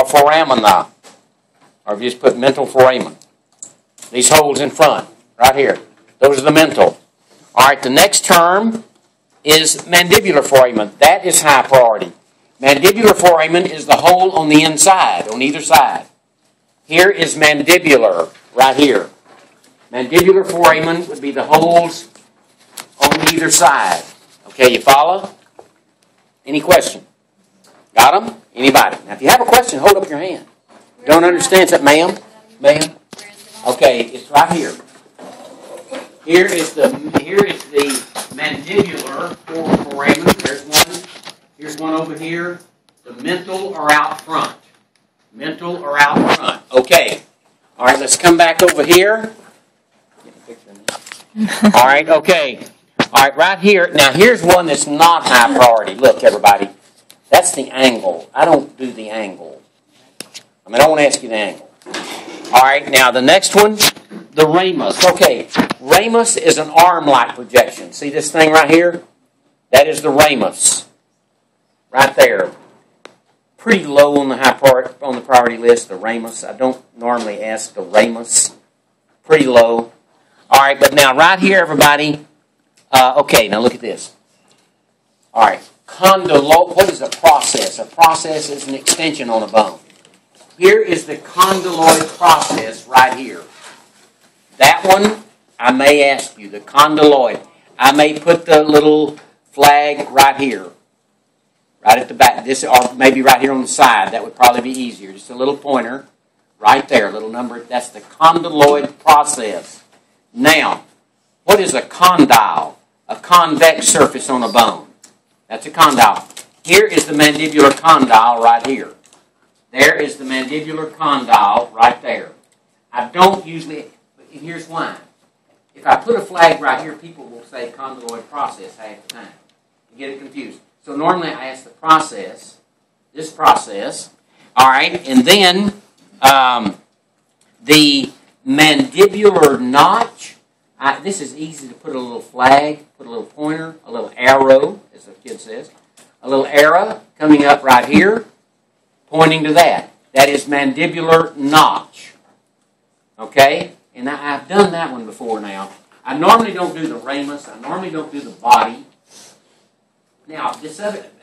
foramina. Or if you just put mental foramen. These holes in front, right here. Those are the mental. All right, the next term is mandibular foramen. That is high priority. Mandibular foramen is the hole on the inside, on either side. Here is mandibular, right here. Mandibular foramen would be the holes on either side. Okay, you follow? Any question? Got them? Anybody? Now, if you have a question, hold up your hand. Don't understand that, ma'am? Ma'am? Okay, it's right here. Here is the mandibular foramen. There's one. Here's one over here. The mental are out front. Mental are out front. Okay. All right, let's come back over here. All right, okay. All right, right here. Now, here's one that's not high priority. Look, everybody. That's the angle. I don't do the angle. I won't ask you the angle. All right, now the next one, the ramus. Okay, ramus is an arm-like projection. See this thing right here? That is the ramus. Right there. Pretty low on the priority list, the ramus. I don't normally ask the ramus. Pretty low. All right, but now right here, everybody. Okay, now look at this. All right, what is a process? A process is an extension on a bone. Here is the condyloid process right here. That one, I may ask you, the condyloid. I may put the little flag right here. Right at the back. This, or maybe right here on the side. That would probably be easier. Just a little pointer. Right there, little number. That's the condyloid process. Now, what is a condyle? A convex surface on a bone. That's a condyle. Here is the mandibular condyle right here. There is the mandibular condyle right there. I don't usually, and here's why. If I put a flag right here, people will say condyloid process half the time. You get it confused. So normally I ask the process, this process, all right, and then the mandibular notch. This is easy to put a little flag, put a little pointer, a little arrow, as the kid says, a little arrow coming up right here, pointing to that. That is mandibular notch. Okay? And I've done that one before now. I normally don't do the ramus. I normally don't do the body. Now,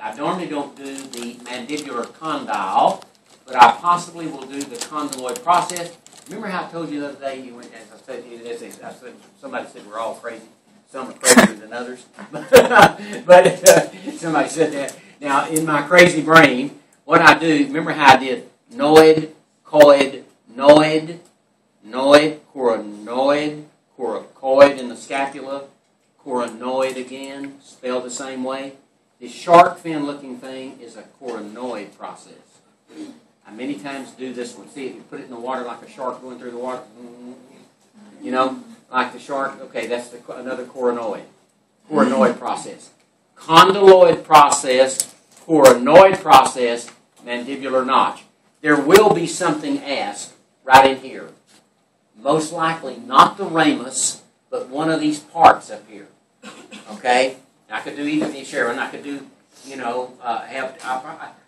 I normally don't do the mandibular condyle, but I possibly will do the condyloid process. Remember how I told you the other day, somebody said we're all crazy. Some are crazier than others. But somebody said that. Now, in my crazy brain, what I do, remember how I did noid, coid, noid, coronoid, coracoid in the scapula, coronoid again, spelled the same way. This shark fin looking thing is a coronoid process. I many times do this one. See, if you put it in the water like a shark going through the water, you know, like the shark, okay, that's another coronoid process. Condyloid process, coronoid process, mandibular notch. There will be something asked right in here. Most likely not the ramus, but one of these parts up here. Okay? I could do either these, Sharon. I could do,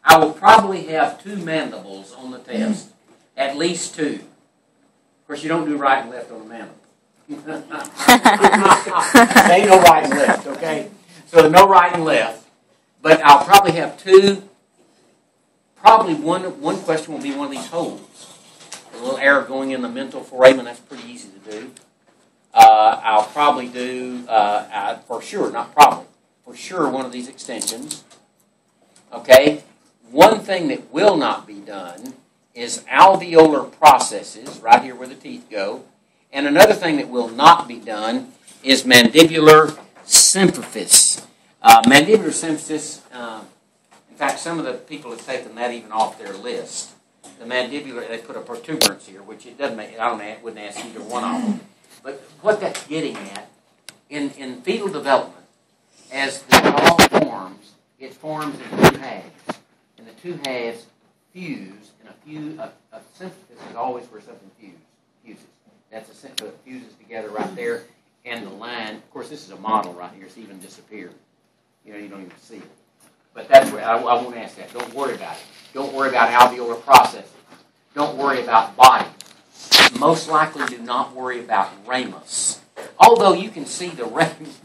I will probably have 2 mandibles on the test. At least 2. Of course, you don't do right and left on the mandible. There ain't no right and left, okay? So no right and left. But I'll probably have 2. Probably one question will be one of these holes. A little arrow going in the mental foramen, that's pretty easy to do. I'll probably do, for sure, not probably, for sure one of these extensions. Okay? One thing that will not be done is alveolar processes, right here where the teeth go. And another thing that will not be done is mandibular symphysis. Mandibular symphysis, in fact, some of the people have taken that even off their list. The mandibular, they put a protuberance here, which it doesn't make, wouldn't ask either one of them. But what that's getting at, in fetal development, as the jaw forms, it forms in 2 halves. And the 2 halves fuse, and a symphysis is always where something fuses. That's a symphysis, so it fuses together right there, and the line, of course this is a model right here, it's even disappeared. You don't even see it. But that's where I won't ask that. Don't worry about it. Don't worry about alveolar processing. Don't worry about body. Most likely do not worry about ramus. Although you can see the ramus.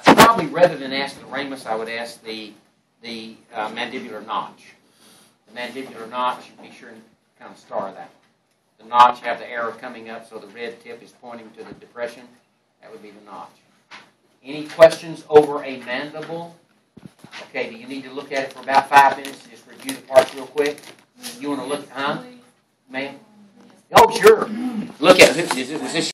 Probably rather than ask the ramus, I would ask the mandibular notch. The mandibular notch, be sure and kind of star that. The notch, have the arrow coming up so the red tip is pointing to the depression. That would be the notch. Any questions over a mandible? Okay, do you need to look at it for about 5 minutes to just review the parts real quick? You want to look, huh? Ma'am? Oh, sure. Look at it. Was this